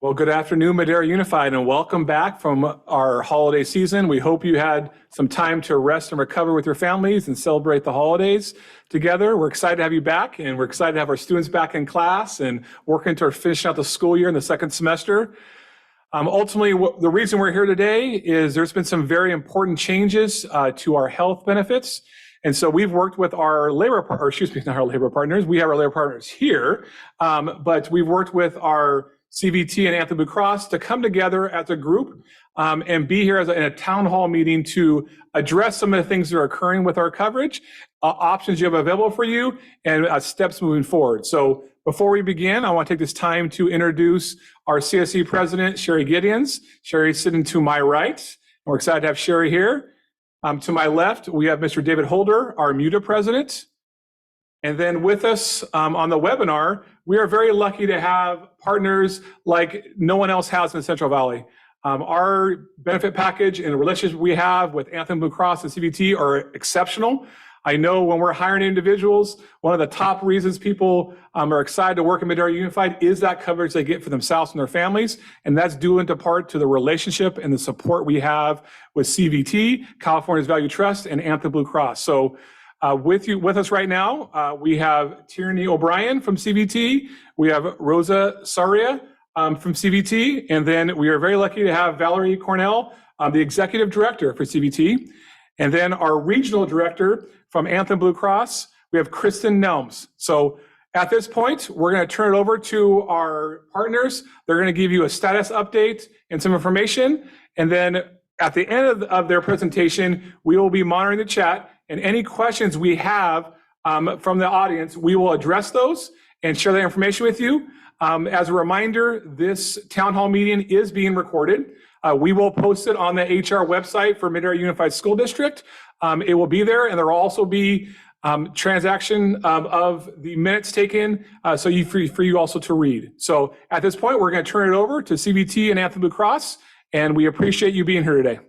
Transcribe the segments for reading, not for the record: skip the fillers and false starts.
Well, good afternoon, Madera Unified, and welcome back from our holiday season. We hope you had some time to rest and recover with your families and celebrate the holidays together. We're excited to have you back, and we're excited to have our students back in class and working towards finishing out the school year in the second semester. Ultimately, the reason we're here today is there's been some very important changes to our health benefits. And so we've worked with our labor partners, not our labor partners, we have our labor partners here, but we've worked with our CVT and Anthem Blue Cross to come together as a group and be here in a town hall meeting to address some of the things that are occurring with our coverage, options you have available for you, and steps moving forward. So before we begin, I want to take this time to introduce our CSE president, Sherry Gideons. Sherry's sitting to my right. We're excited to have Sherry here. To my left, we have Mr. David Holder, our MUTA president. And then with us on the webinar, we are very lucky to have partners like no one else has in the Central Valley. Our benefit package and the relationship we have with Anthem Blue Cross and CVT are exceptional. I know when we're hiring individuals, one of the top reasons people are excited to work in Madera Unified is that coverage they get for themselves and their families. And that's due in part to the relationship and the support we have with CVT, California's Value Trust, and Anthem Blue Cross. So with us right now, we have Tierney O'Brien from CVT, we have Rosa Saria from CVT, and then we are very lucky to have Valerie Cornell, the executive director for CVT, and then our regional director from Anthem Blue Cross, we have Kristen Nelms. So at this point, we're going to turn it over to our partners. They're going to give you a status update and some information, and then at the end of their presentation, we will be monitoring the chat. And any questions we have from the audience, we will address those and share that information with you. As a reminder, this town hall meeting is being recorded. We will post it on the HR website for Madera Unified School District. It will be there, and there will also be transaction of the minutes taken, so for you also to read. So at this point, we're going to turn it over to CVT and Anthem Blue Cross, and we appreciate you being here today.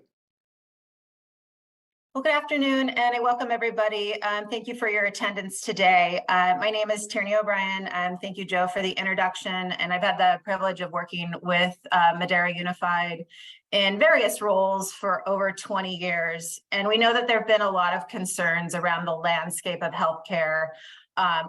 Well, good afternoon, and I welcome everybody. Thank you for your attendance today. My name is Tierney O'Brien. Thank you, Joe, for the introduction. And I've had the privilege of working with Madera Unified in various roles for over 20 years. And we know that there have been a lot of concerns around the landscape of healthcare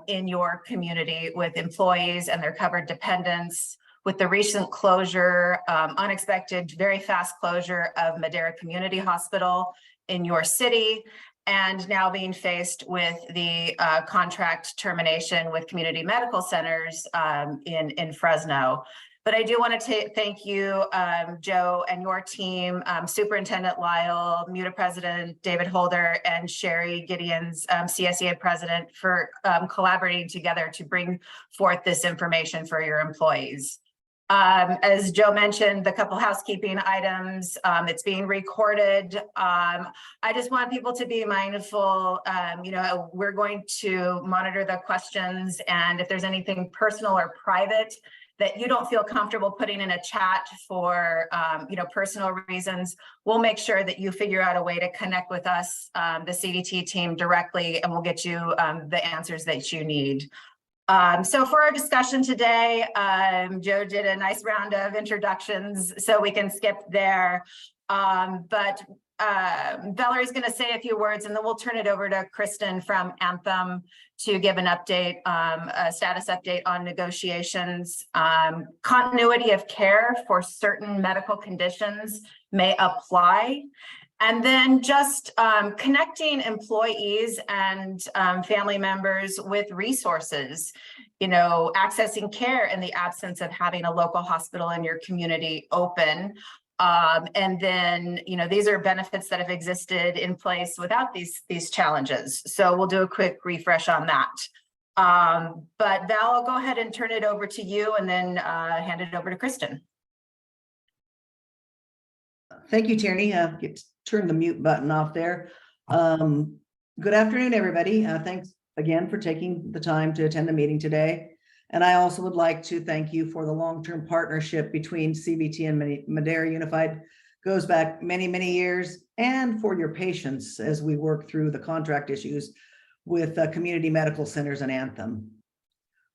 in your community with employees and their covered dependents, with the recent closure, unexpected, very fast closure of Madera Community Hospital in your city, and now being faced with the contract termination with community medical centers in Fresno. But I do want to thank you, Joe, and your team, Superintendent Lyle, MUTA President David Holder, and Sherry Gideons, CSEA President, for collaborating together to bring forth this information for your employees. As Joe mentioned, the couple housekeeping items, it's being recorded. I just want people to be mindful, we're going to monitor the questions, and if there's anything personal or private that you don't feel comfortable putting in a chat for, personal reasons, we'll make sure that you figure out a way to connect with us, the CVT team directly, and we'll get you the answers that you need. So for our discussion today, Joe did a nice round of introductions, so we can skip there. But Valerie's going to say a few words, and then we'll turn it over to Kristen from Anthem to give an update, a status update on negotiations. Continuity of care for certain medical conditions may apply. And then just connecting employees and family members with resources, accessing care in the absence of having a local hospital in your community open. And then, these are benefits that have existed in place without these challenges. So we'll do a quick refresh on that. But Val, I'll go ahead and turn it over to you, and then hand it over to Kristen. Thank you, Tierney. Turn the mute button off there. Good afternoon, everybody. Thanks again for taking the time to attend the meeting today. And I also would like to thank you for the long-term partnership between CVT and Madera Unified. Goes back many, many years, and for your patience as we work through the contract issues with community medical centers and Anthem.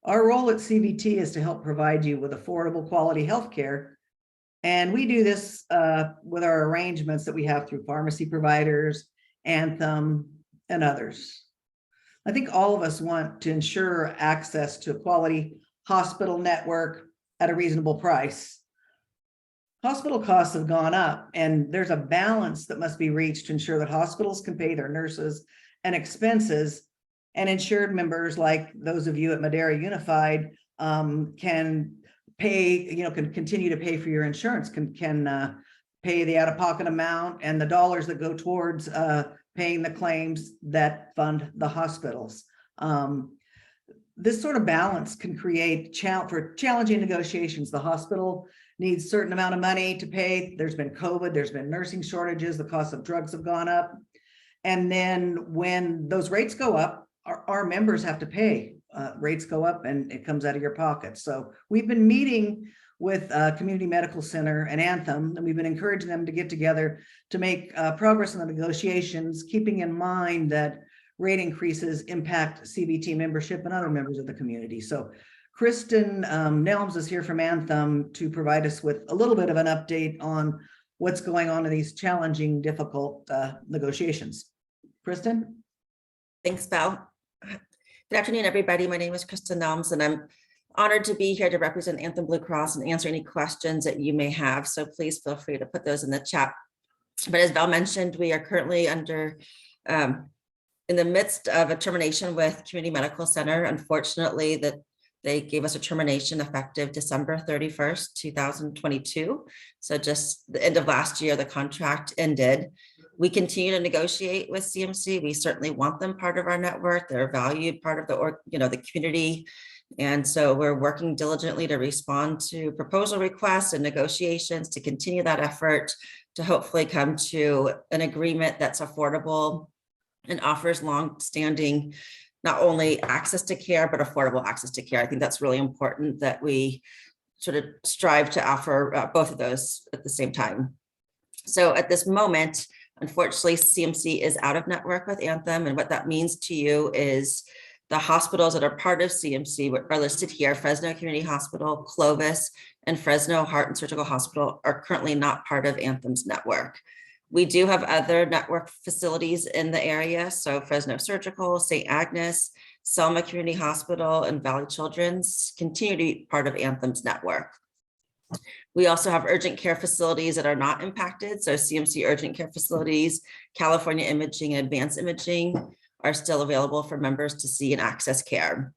Our role at CVT is to help provide you with affordable quality healthcare. And we do this with our arrangements that we have through pharmacy providers, Anthem, and others. I think all of us want to ensure access to a quality hospital network at a reasonable price. Hospital costs have gone up, and there's a balance that must be reached to ensure that hospitals can pay their nurses and expenses, and insured members like those of you at Madera Unified can pay, can continue to pay for your insurance, can pay the out-of-pocket amount and the dollars that go towards paying the claims that fund the hospitals. This sort of balance can create challenging negotiations. The hospital needs a certain amount of money to pay. There's been COVID, there's been nursing shortages, the cost of drugs have gone up. And then when those rates go up, our members have to pay. Rates go up and it comes out of your pocket. So we've been meeting with Community Medical Center and Anthem, and we've been encouraging them to get together to make progress in the negotiations, keeping in mind that rate increases impact CVT membership and other members of the community. So Kristen Nelms is here from Anthem to provide us with a little bit of an update on what's going on in these challenging, difficult negotiations. Kristen? Thanks, Val. Good afternoon, everybody. My name is Kristen Nelms, and I'm honored to be here to represent Anthem Blue Cross and answer any questions that you may have. So please feel free to put those in the chat. But as Val mentioned, we are currently in the midst of a termination with Community Medical Center. Unfortunately, that they gave us a termination effective December 31st, 2022. So just the end of last year, the contract ended. We continue to negotiate with CMC. We certainly want them part of our network. They're a valued part of the community. And so we're working diligently to respond to proposal requests and negotiations to continue that effort to hopefully come to an agreement that's affordable and offers long-standing, not only access to care, but affordable access to care. I think that's really important that we sort of strive to offer both of those at the same time. So at this moment, unfortunately, CMC is out of network with Anthem. And what that means to you is the hospitals that are part of CMC are listed here: Fresno Community Hospital, Clovis, and Fresno Heart and Surgical Hospital are currently not part of Anthem's network. We do have other network facilities in the area. So Fresno Surgical, St. Agnes, Selma Community Hospital, and Valley Children's continue to be part of Anthem's network. We also have urgent care facilities that are not impacted. So CMC urgent care facilities, California Imaging and Advanced Imaging are still available for members to see and access care.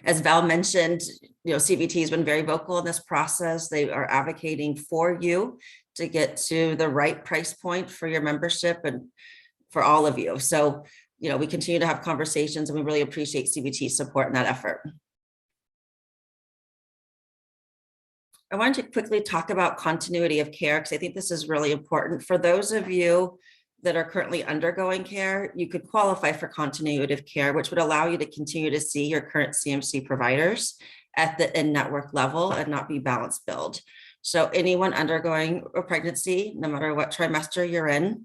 As Val mentioned, CVT has been very vocal in this process. They are advocating for you to get to the right price point for your membership and for all of you. So, we continue to have conversations, and we really appreciate CVT's support in that effort. I wanted to quickly talk about continuity of care, because I think this is really important. For those of you that are currently undergoing care, you could qualify for continuity of care, which would allow you to continue to see your current CMC providers at the in-network level and not be balance billed. So anyone undergoing a pregnancy, no matter what trimester you're in,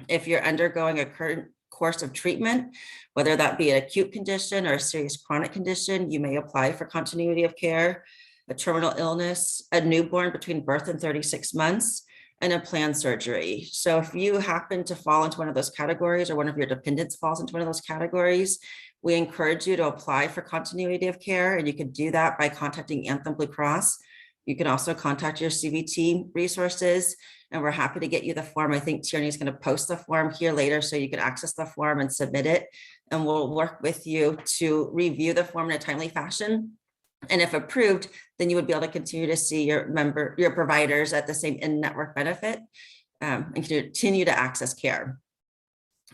if you're undergoing a current course of treatment, whether that be an acute condition or a serious chronic condition, you may apply for continuity of care. A terminal illness, a newborn between birth and 36 months, and a planned surgery. So if you happen to fall into one of those categories, or one of your dependents falls into one of those categories, we encourage you to apply for continuity of care, and you can do that by contacting Anthem Blue Cross. You can also contact your CVT resources, and we're happy to get you the form. I think Tierney is going to post the form here later so you can access the form and submit it, and we'll work with you to review the form in a timely fashion. And if approved, then you would be able to continue to see your providers at the same in-network benefit and continue to access care.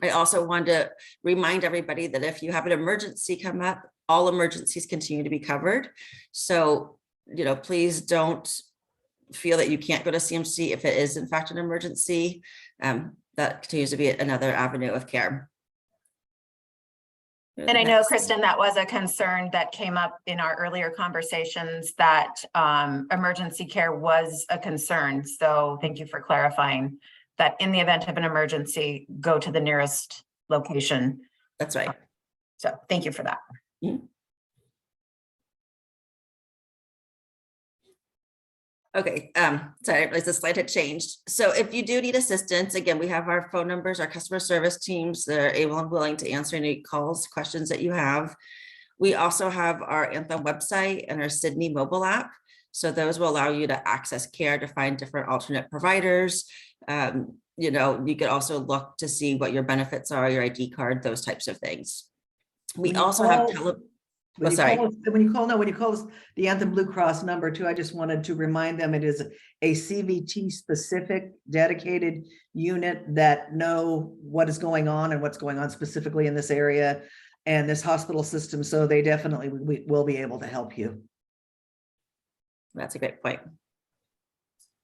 I also wanted to remind everybody that if you have an emergency come up, all emergencies continue to be covered. So, please don't feel that you can't go to CMC if it is in fact an emergency. That continues to be another avenue of care. And I know, Kristen, that was a concern that came up in our earlier conversations, that emergency care was a concern. So thank you for clarifying that. In the event of an emergency, go to the nearest location. That's right. So thank you for that. Mm-hmm. Okay, sorry, I realized the slide had changed. So if you do need assistance, again, we have our phone numbers, our customer service teams that are able and willing to answer any calls, questions that you have. We also have our Anthem website and our Sydney mobile app. So those will allow you to access care, to find different alternate providers. You know, you could also look to see what your benefits are, your ID card, those types of things. We When you also have call- Oh, When you sorry. call, when you call us the Anthem Blue Cross number too, I just wanted to remind them it is a CVT specific dedicated unit that know what is going on and what's going on specifically in this area and this hospital system. So they definitely will be able to help you. That's a great point.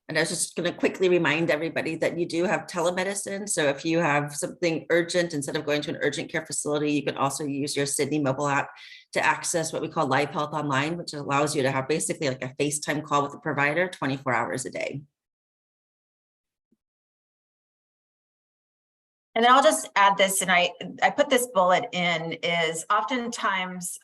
And I was just going to quickly remind everybody that you do have telemedicine. So if you have something urgent, instead of going to an urgent care facility, you can also use your Sydney mobile app to access what we call Live Health Online, which allows you to have basically like a FaceTime call with the provider 24 hours a day. And then I'll just add this, and I put this bullet in, is oftentimes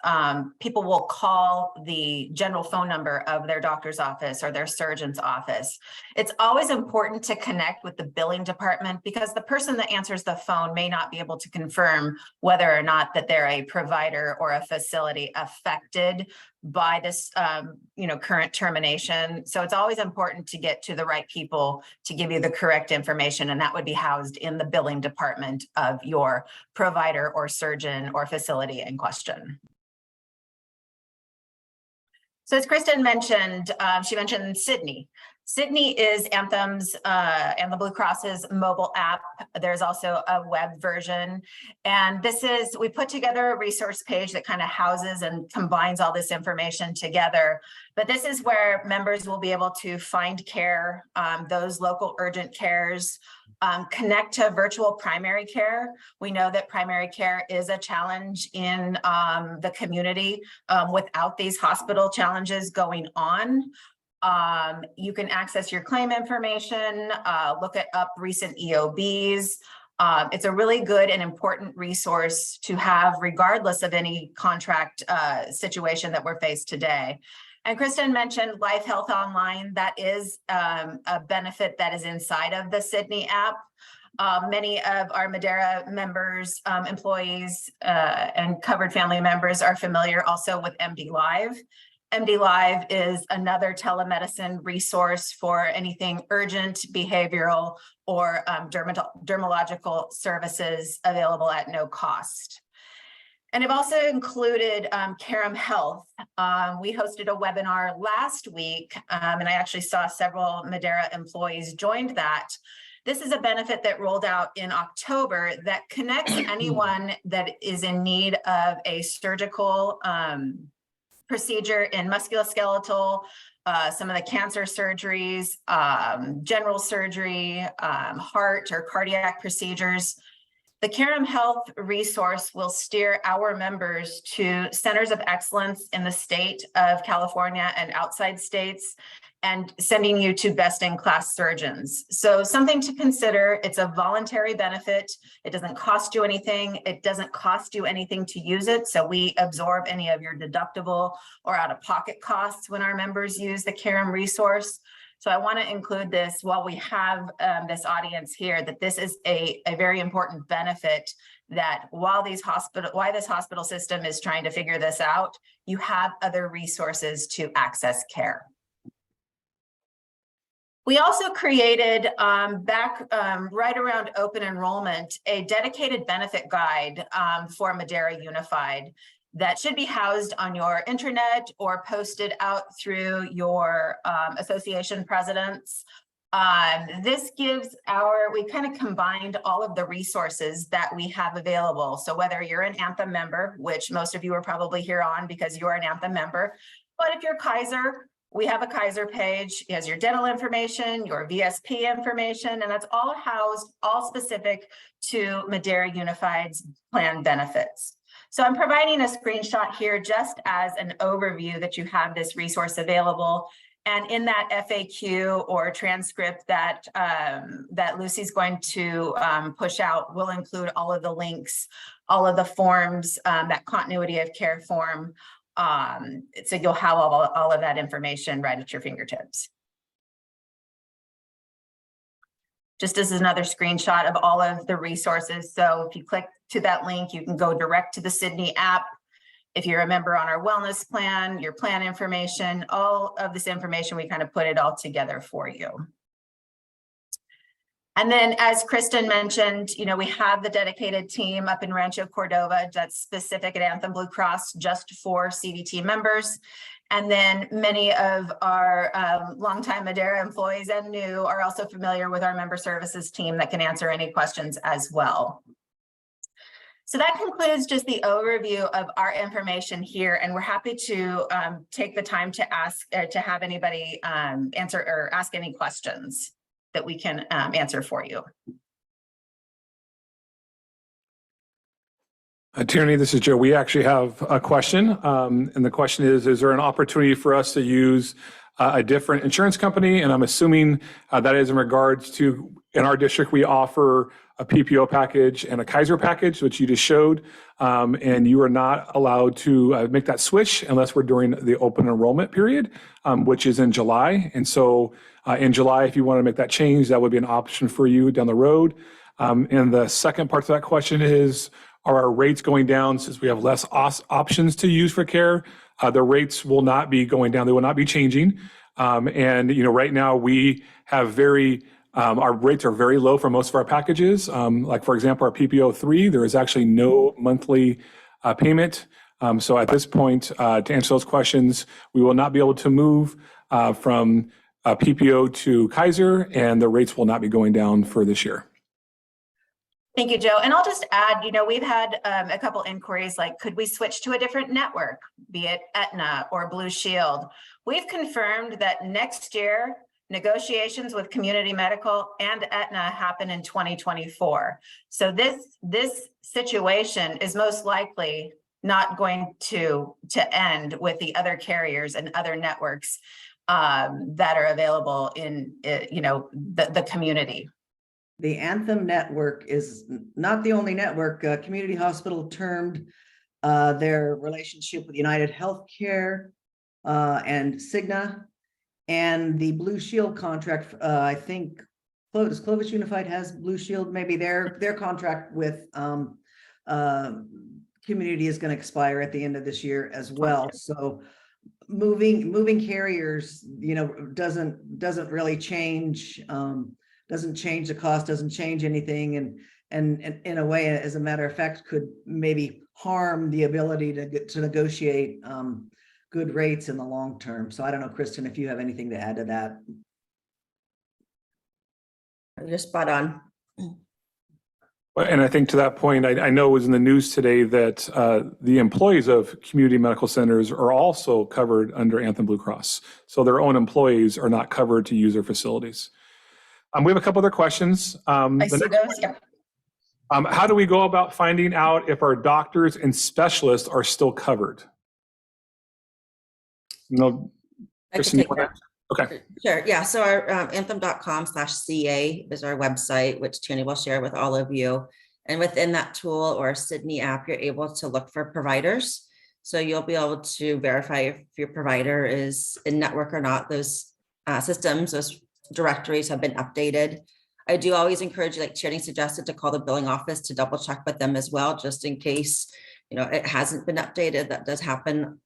people will call the general phone number of their doctor's office or their surgeon's office. It's always important to connect with the billing department because the person that answers the phone may not be able to confirm whether or not that they're a provider or a facility affected by this current termination. So it's always important to get to the right people to give you the correct information, and that would be housed in the billing department of your provider or surgeon or facility in question. So as Kristen mentioned, she mentioned Sydney. Sydney is Anthem's and the Blue Cross's mobile app. There's also a web version. And we put together a resource page that kind of houses and combines all this information together. But this is where members will be able to find care, those local urgent cares, connect to virtual primary care. We know that primary care is a challenge in the community without these hospital challenges going on. You can access your claim information, look up recent EOBs. It's a really good and important resource to have regardless of any contract situation that we're faced today. And Kristen mentioned Live Health Online. That is a benefit that is inside of the Sydney app. Many of our Madera members, employees, and covered family members are familiar also with MD Live. MD Live is another telemedicine resource for anything urgent, behavioral, or dermatological services available at no cost. And I've also included Carum Health. We hosted a webinar last week, and I actually saw several Madera employees joined that. This is a benefit that rolled out in October that connects anyone that is in need of a surgical procedure in musculoskeletal, some of the cancer surgeries, general surgery, heart or cardiac procedures. The Carum Health resource will steer our members to centers of excellence in the state of California and outside states, and sending you to best-in-class surgeons. So something to consider. It's a voluntary benefit. It doesn't cost you anything. It doesn't cost you anything to use it. So we absorb any of your deductible or out-of-pocket costs when our members use the Carum resource. So I want to include this while we have this audience here, that this is a very important benefit, that while this hospital system is trying to figure this out, you have other resources to access care. We also created right around open enrollment, a dedicated benefit guide for Madera Unified that should be housed on your intranet or posted out through your association presidents. This gives we kind of combined all of the resources that we have available. So whether you're an Anthem member, which most of you are probably here on because you're an Anthem member, but if you're Kaiser, we have a Kaiser page. It has your dental information, your VSP information, and that's all housed, all specific to Madera Unified's plan benefits. So I'm providing a screenshot here just as an overview that you have this resource available. And in that FAQ or transcript that Lucy's going to push out, will include all of the links, all of the forms, that continuity of care form. So you'll have all of that information right at your fingertips. Just as another screenshot of all of the resources. So if you click to that link, you can go direct to the Sydney app. If you're a member on our wellness plan, your plan information, all of this information, we kind of put it all together for you. And then, as Kristen mentioned, we have the dedicated team up in Rancho Cordova that's specific at Anthem Blue Cross just for CVT members. And then many of our longtime Madera employees and new are also familiar with our member services team that can answer any questions as well. So that concludes just the overview of our information here, and we're happy to take the time to ask to have anybody answer or ask any questions that we can answer for you. Tierney, this is Joe. We actually have a question, and the question is there an opportunity for us to use a different insurance company? And I'm assuming that is in regards to, in our district, we offer a PPO package and a Kaiser package, which you just showed, and you are not allowed to make that switch unless we're during the open enrollment period, which is in July. And so in July, if you want to make that change, that would be an option for you down the road. And the second part to that question is, are our rates going down since we have less options to use for care? The rates will not be going down. They will not be changing. And right now we have our rates are very low for most of our packages. Like for example, our PPO 3, there is actually no monthly payment. So at this point, to answer those questions, we will not be able to move from PPO to Kaiser, and the rates will not be going down for this year. Thank you, Joe. And I'll just add, we've had a couple inquiries like, could we switch to a different network, be it Aetna or Blue Shield? We've confirmed that next year, negotiations with Community Medical and Aetna happen in 2024. So this situation is most likely not going to end with the other carriers and other networks that are available in the community. The Anthem network is not the only network. Community Hospital termed their relationship with United Healthcare and Cigna, and the Blue Shield contract. I think Clovis Unified has Blue Shield. Maybe their contract with Community is going to expire at the end of this year as well. So moving carriers, doesn't really change. Doesn't change the cost, doesn't change anything, and in a way, as a matter of fact, could maybe harm the ability to negotiate good rates in the long term. So I don't know, Kristen, if you have anything to add to that. You're spot on. And I think to that point, I know it was in the news today that the employees of community medical centers are also covered under Anthem Blue Cross. So their own employees are not covered to use their facilities. We have a couple other questions. I see those, yeah. How do we go about finding out if our doctors and specialists are still covered? No, Kristen, okay. Sure, yeah, so our anthem.com/CA is our website, which Tierney will share with all of you. And within that tool or Sydney app, you're able to look for providers. So you'll be able to verify if your provider is in network or not. Those systems, those directories have been updated. I do always encourage you, like Tierney suggested, to call the billing office to double check with them as well, just in case it hasn't been updated. That does happen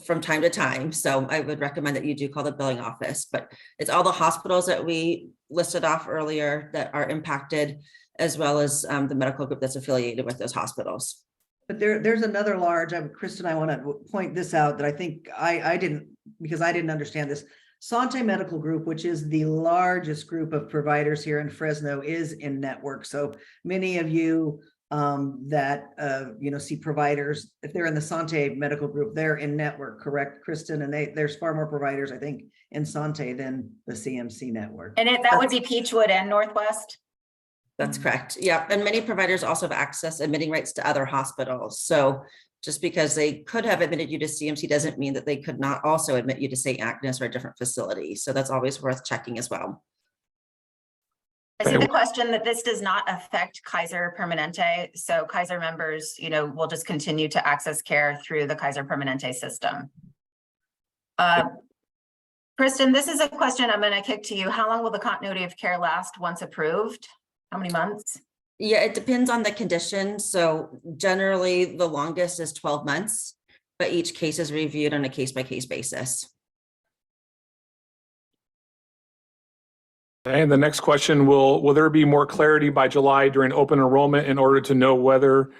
from time to time. So I would recommend that you do call the billing office, but it's all the hospitals that we listed off earlier that are impacted, as well as the medical group that's affiliated with those hospitals. But there's another large, Kristen, I want to point this out that I think I didn't, because I didn't understand this. Sante Medical Group, which is the largest group of providers here in Fresno, is in network. So many of you that see providers, if they're in the Sante Medical Group, they're in network, correct, Kristen? And there's far more providers, I think, in Sante than the CMC network. And that would be Peachwood and Northwest? That's correct. Yeah. And many providers also have access admitting rights to other hospitals. So just because they could have admitted you to CMC doesn't mean that they could not also admit you to St. Agnes or a different facility. So that's always worth checking as well. I see the question that this does not affect Kaiser Permanente. So Kaiser members, will just continue to access care through the Kaiser Permanente system. Kristen, this is a question I'm going to kick to you. How long will the continuity of care last once approved? How many months? Yeah, it depends on the condition. So generally, the longest is 12 months, but each case is reviewed on a case-by-case basis. Okay, and the next question, will there be more clarity by July during open enrollment in order to know whether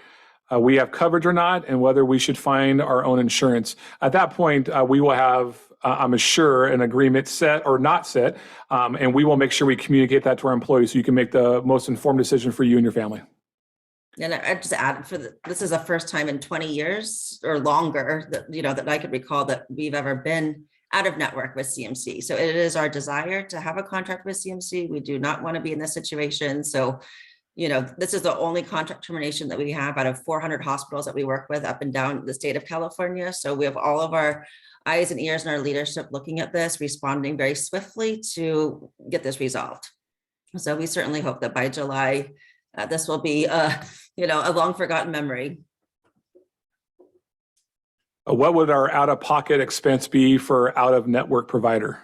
we have coverage or not, and whether we should find our own insurance? At that point, we will have, I'm sure, an agreement set or not set, and we will make sure we communicate that to our employees so you can make the most informed decision for you and your family. And I just add, this is the first time in 20 years or longer that, that I could recall that we've ever been out of network with CMC. So it is our desire to have a contract with CMC. We do not want to be in this situation. So, this is the only contract termination that we have out of 400 hospitals that we work with up and down the state of California. So we have all of our eyes and ears and our leadership looking at this, responding very swiftly to get this resolved. So we certainly hope that by July, this will be a long forgotten memory. What would our out-of-pocket expense be for out-of-network provider?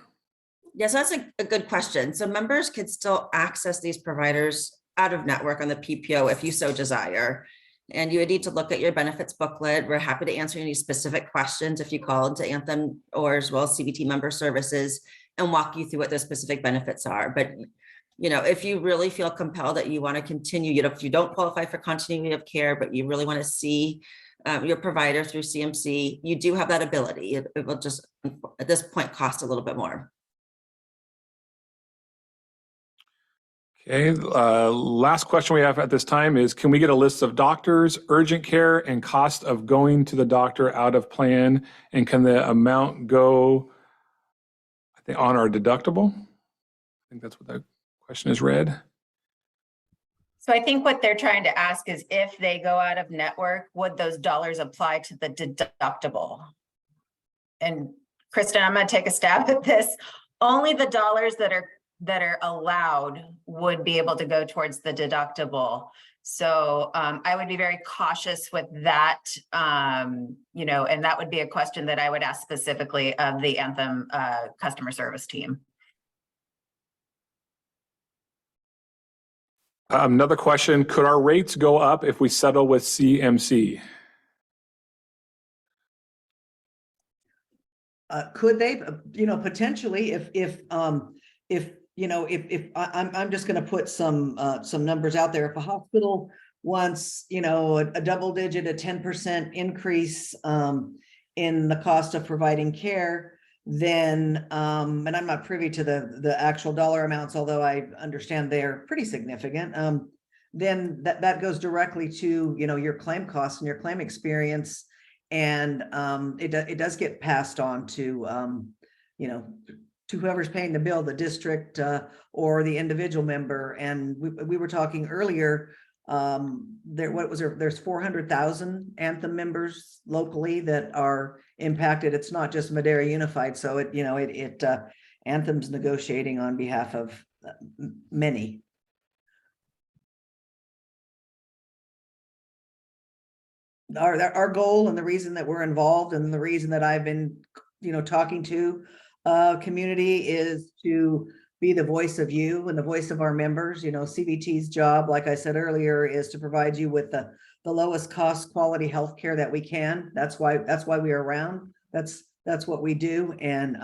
Yes, that's a good question. So members could still access these providers out of network on the PPO if you so desire. And you would need to look at your benefits booklet. We're happy to answer any specific questions if you call into Anthem or as well as CVT member services and walk you through what those specific benefits are. But if you really feel compelled that you want to continue, if you don't qualify for continuity of care, but you really want to see your provider through CMC, you do have that ability. It will just, at this point, cost a little bit more. Okay, last question we have at this time is, can we get a list of doctors, urgent care, and cost of going to the doctor out of plan? And can the amount go, I think, on our deductible? I think that's what that question is read. So I think what they're trying to ask is if they go out of network, would those dollars apply to the deductible? And Kristen, I'm going to take a stab at this. Only the dollars that are allowed would be able to go towards the deductible. So I would be very cautious with that, and that would be a question that I would ask specifically of the Anthem customer service team. Another question, could our rates go up if we settle with CMC? Could they, potentially if I'm just going to put some numbers out there. If a hospital wants, a double digit, a 10% increase in the cost of providing care, then, and I'm not privy to the actual dollar amounts, although I understand they're pretty significant, then that goes directly to, your claim costs and your claim experience. And it does get passed on to, to whoever's paying the bill, the district or the individual member. And we were talking earlier, there's 400,000 Anthem members locally that are impacted. It's not just Madera Unified. So Anthem's negotiating on behalf of many. Our goal and the reason that we're involved and the reason that I've been, talking to community is to be the voice of you and the voice of our members. CVT's job, like I said earlier, is to provide you with the lowest cost quality healthcare that we can. That's why we are around. That's what we do. And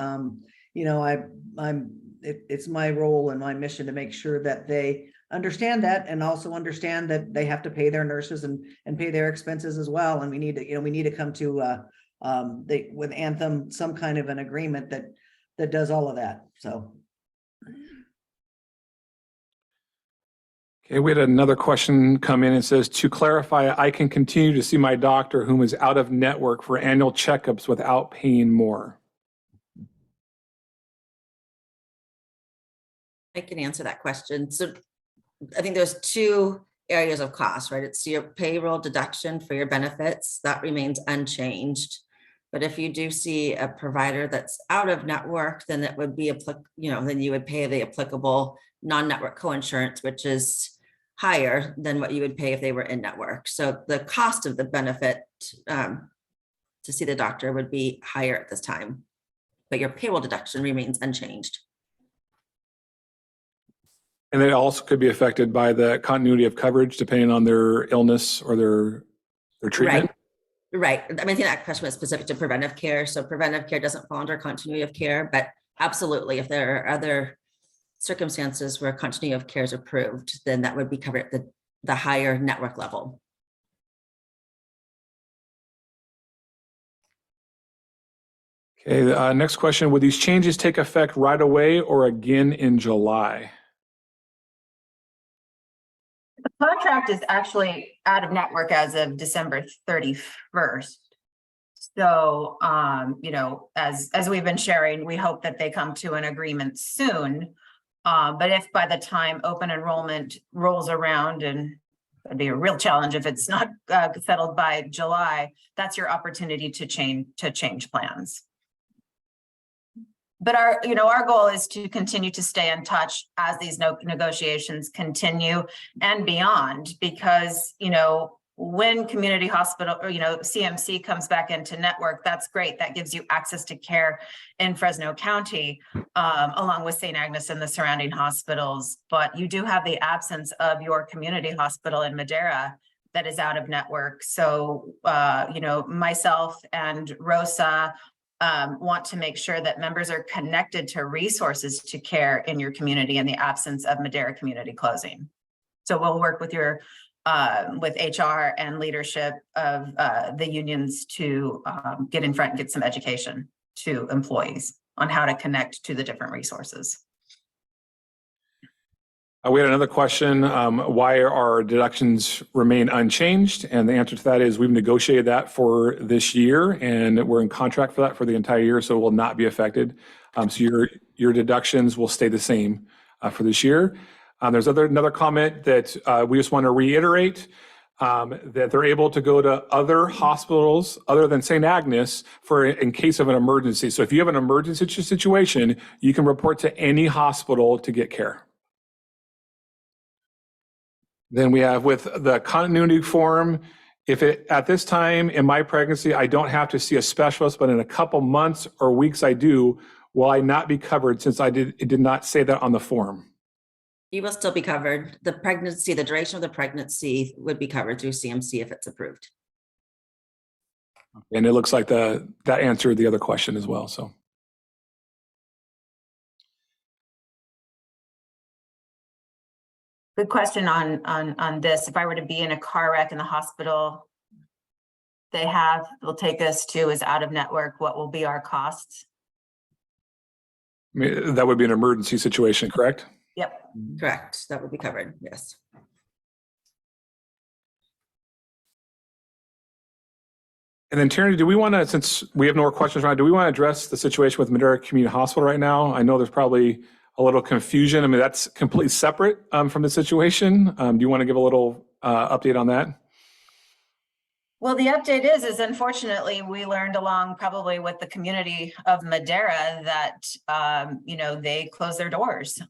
it's my role and my mission to make sure that they understand that, and also understand that they have to pay their nurses and pay their expenses as well. And we need to come to with Anthem some kind of an agreement that does all of that. So. Okay, we had another question come in and says, to clarify, I can continue to see my doctor whom is out of network for annual checkups without paying more. I can answer that question. So I think there's two areas of cost, right? It's your payroll deduction for your benefits that remains unchanged. But if you do see a provider that's out of network, then it would be then you would pay the applicable non-network coinsurance, which is higher than what you would pay if they were in network. So the cost of the benefit to see the doctor would be higher at this time. but your payroll deduction remains unchanged. And it also could be affected by the continuity of coverage depending on their illness or their treatment. Right. I mean, I think that question was specific to preventive care. So preventive care doesn't fall under continuity of care, but absolutely, if there are other circumstances where continuity of care is approved, then that would be covered at the higher network level. Okay, next question. Would these changes take effect right away or again in July? The contract is actually out of network as of December 31st. So, you know, as we've been sharing, we hope that they come to an agreement soon. But if by the time open enrollment rolls around, and it'd be a real challenge if it's not settled by July, that's your opportunity to change plans. But our goal is to continue to stay in touch as these negotiations continue and beyond, because, you know, when community hospital or, you know, CMC comes back into network, that's great. That gives you access to care in Fresno County, along with St. Agnes and the surrounding hospitals. But you do have the absence of your community hospital in Madera that is out of network. So, you know, myself and Rosa want to make sure that members are connected to resources to care in your community in the absence of Madera community closing. So we'll work with your with HR and leadership of the unions to get in front and get some education to employees on how to connect to the different resources. We had another question, why our deductions remain unchanged? And the answer to that is we've negotiated that for this year and we're in contract for that for the entire year, so it will not be affected. So your deductions will stay the same for this year. There's another comment that we just want to reiterate that they're able to go to other hospitals other than St. Agnes in case of an emergency. So if you have an emergency situation, you can report to any hospital to get care. Then we have with the continuity form, if at this time in my pregnancy, I don't have to see a specialist, but in a couple months or weeks I do, will I not be covered since it did not say that on the form? You will still be covered. The pregnancy, the duration of the pregnancy would be covered through CMC if it's approved. And it looks like that answered the other question as well, so. Good question on this. If I were to be in a car wreck in the hospital, they'll take us to is out of network, what will be our costs? I mean, that would be an emergency situation, correct? Yep. Correct. That would be covered. Yes. And then Tierney, do we want to, since we have no more questions right now, do we want to address the situation with Madera Community Hospital right now? I know there's probably a little confusion. I mean, that's completely separate from the situation. Do you want to give a little update on that? Well, the update is unfortunately, we learned along probably with the community of Madera that, you know, they closed their doors.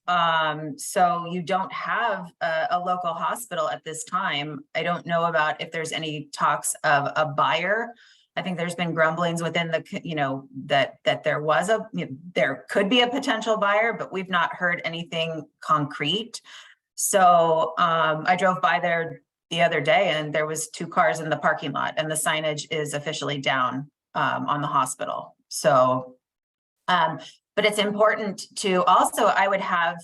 So you don't have a local hospital at this time. I don't know about if there's any talks of a buyer. I think there's been grumblings within the, you know, that there was there could be a potential buyer, but we've not heard anything concrete. So I drove by there the other day and there was 2 cars in the parking lot and the signage is officially down on the hospital. So, but it's important to also, I would have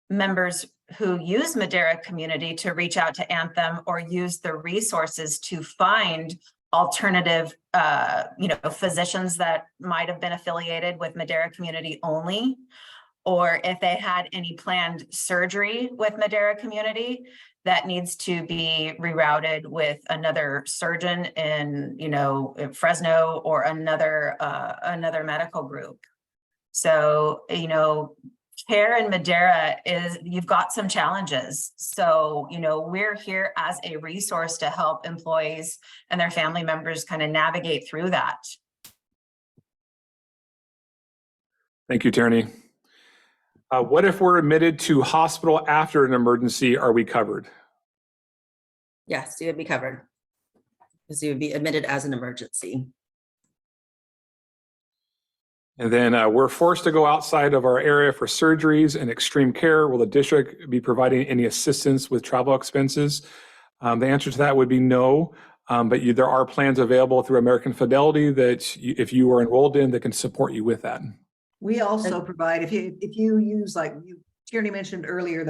members who use Madera community to reach out to Anthem or use the resources to find alternative, you know, physicians that might have been affiliated with Madera community only, or if they had any planned surgery with Madera community that needs to be rerouted with another surgeon in, you know, in Fresno or another medical group. So, you know, care in Madera you've got some challenges. So, you know, we're here as a resource to help employees and their family members kind of navigate through that. Thank you, Tierney. What if we're admitted to hospital after an emergency? Are we covered? Yes, you would be covered because you would be admitted as an emergency. And then we're forced to go outside of our area for surgeries and extreme care. Will the district be providing any assistance with travel expenses? The answer to that would be no. But there are plans available through American Fidelity that if you are enrolled in, that can support you with that. We also provide, if you use, like Tierney mentioned earlier,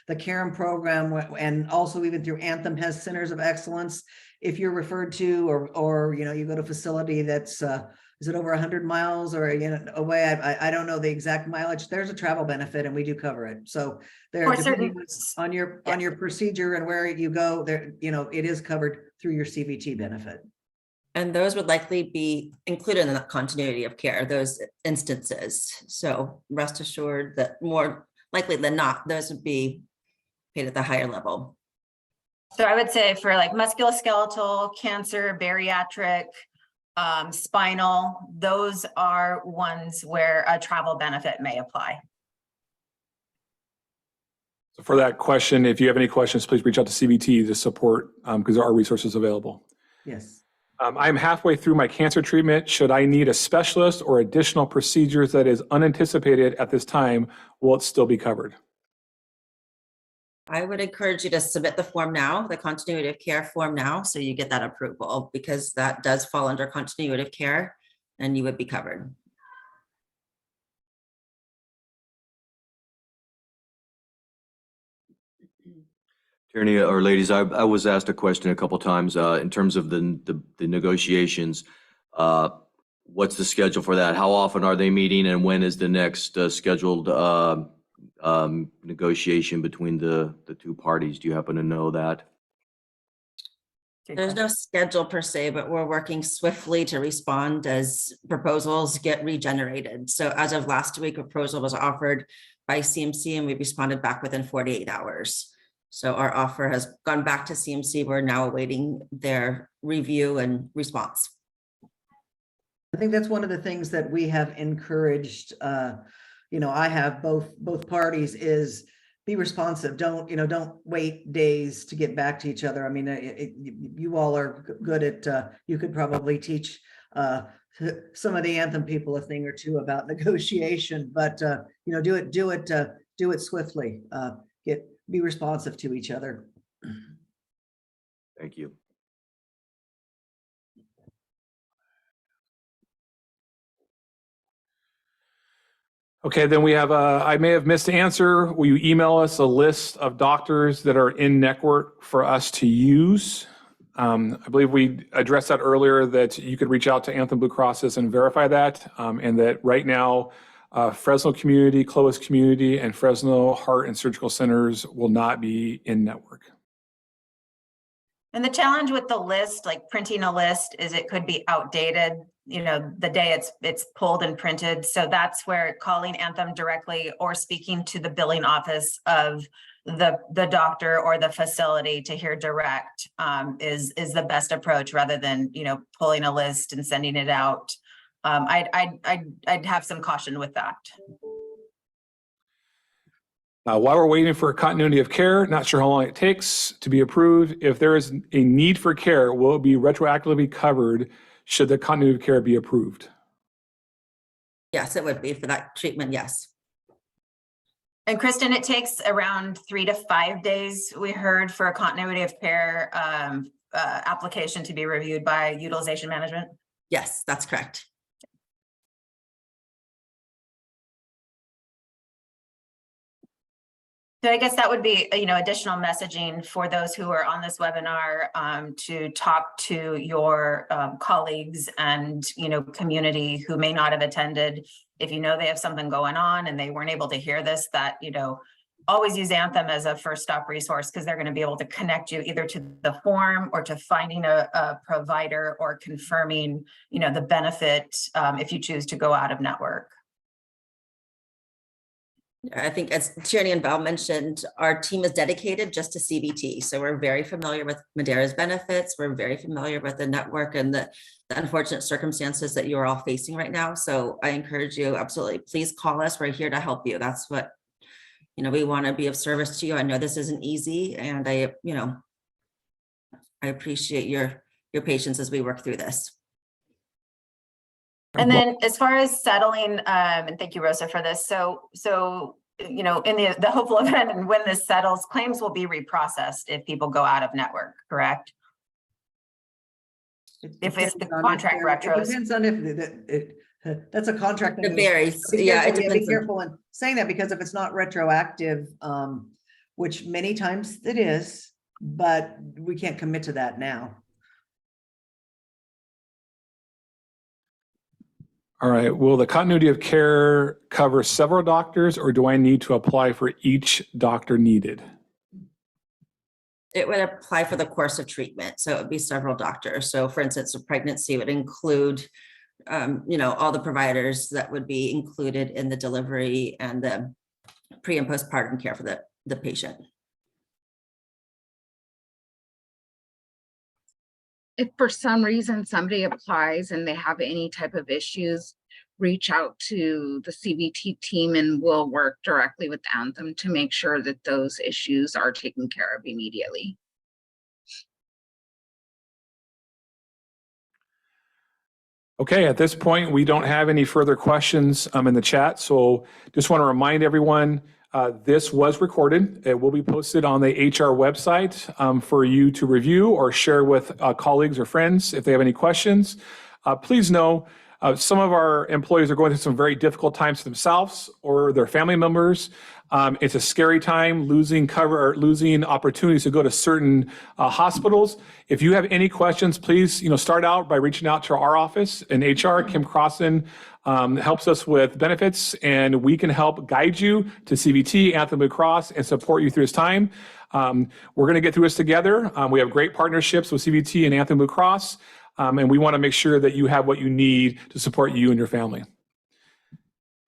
the CAREM program, and also even through Anthem has centers of excellence. If you're referred to, or you go to a facility that's is it over 100 miles or away? I don't know the exact mileage. There's a travel benefit, and we do cover it. So there, depending on your procedure and where you go, there it is covered through your CVT benefit. And those would likely be included in the continuity of care, those instances. So rest assured that more likely than not, those would be paid at the higher level. So I would say for like musculoskeletal, cancer, bariatric, spinal, those are ones where a travel benefit may apply. So for that question, if you have any questions, please reach out to CVT to support, because there are resources available. Yes. I'm halfway through my cancer treatment. Should I need a specialist or additional procedures that is unanticipated at this time, will it still be covered? I would encourage you to submit the form now, the continuity of care form now, so you get that approval, because that does fall under continuity of care and you would be covered. Tierney, or ladies, I was asked a question a couple times in terms of the negotiations. What's the schedule for that? How often are they meeting, and when is the next scheduled negotiation between the two parties? Do you happen to know that? There's no schedule per se, but we're working swiftly to respond as proposals get regenerated. So as of last week, a proposal was offered by CMC and we responded back within 48 hours. So our offer has gone back to CMC. We're now awaiting their review and response. I think that's one of the things that we have encouraged. I have both parties is be responsive. Don't wait days to get back to each other. I mean, you all are good at. You could probably teach some of the Anthem people a thing or two about negotiation, but do it swiftly. Be responsive to each other. Thank you. Okay, then we have, I may have missed the answer. Will you email us a list of doctors that are in network for us to use? I believe we addressed that earlier, that you could reach out to Anthem Blue Crosses and verify that, and that right now, Fresno Community, Clovis Community, and Fresno Heart and Surgical Centers will not be in network. And the challenge with the list, like printing a list, is it could be outdated, the day it's pulled and printed. So that's where calling Anthem directly or speaking to the billing office of the doctor or the facility to hear direct is the best approach, rather than pulling a list and sending it out. I'd have some caution with that. While we're waiting for continuity of care, not sure how long it takes to be approved. If there is a need for care, will it be retroactively covered should the continuity of care be approved? Yes, it would be for that treatment, yes. And Kristen, it takes around 3 to 5 days, we heard, for a continuity of care application to be reviewed by utilization management. Yes, that's correct. So I guess that would be, additional messaging for those who are on this webinar to talk to your colleagues and, community who may not have attended. If they have something going on and they weren't able to hear this, that, always use Anthem as a first stop resource, because they're going to be able to connect you either to the form or to finding a provider or confirming, the benefit if you choose to go out of network. I think, as Tierney and Val mentioned, our team is dedicated just to CVT. So we're very familiar with Madera's benefits. We're very familiar with the network and the unfortunate circumstances that you're all facing right now. So I encourage you, absolutely, please call us. We're here to help you. That's what, we want to be of service to you. I know this isn't easy, and I appreciate your patience as we work through this. And then as far as settling, and thank you, Rosa, for this. So, you know, in the hopeful event and when this settles, claims will be reprocessed if people go out of network, correct? If it's the contract retros. It depends on if that's a contract. It varies. Yeah, it Be depends. careful in saying that, because if it's not retroactive, which many times it is, but we can't commit to that now. All right, will the continuity of care cover several doctors, or do I need to apply for each doctor needed? It would apply for the course of treatment. So it would be several doctors. So for instance, a pregnancy would include, you know, all the providers that would be included in the delivery and the pre and postpartum care for the patient. If for some reason somebody applies and they have any type of issues, reach out to the CVT team and we'll work directly with Anthem to make sure that those issues are taken care of immediately. Okay, at this point, we don't have any further questions in the chat. So just want to remind everyone, this was recorded. It will be posted on the HR website for you to review or share with colleagues or friends if they have any questions. Please know some of our employees are going through some very difficult times themselves or their family members. It's a scary time losing cover or losing opportunities to go to certain hospitals. If you have any questions, please, start out by reaching out to our office in HR. Kim Crossan helps us with benefits, and we can help guide you to CVT, Anthem Blue Cross, and support you through this time. We're going to get through this together. We have great partnerships with CVT and Anthem Blue Cross, and we want to make sure that you have what you need to support you and your family.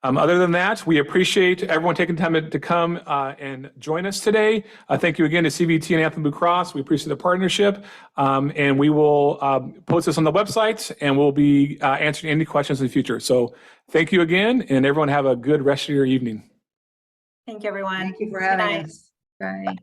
Other than that, we appreciate everyone taking time to come and join us today. Thank you again to CVT and Anthem Blue Cross. We appreciate the partnership, and we will post this on the website, and we'll be answering any questions in the future. So thank you again, and everyone have a good rest of your evening. Thank you, everyone. Thank you for Good having night. us. Bye.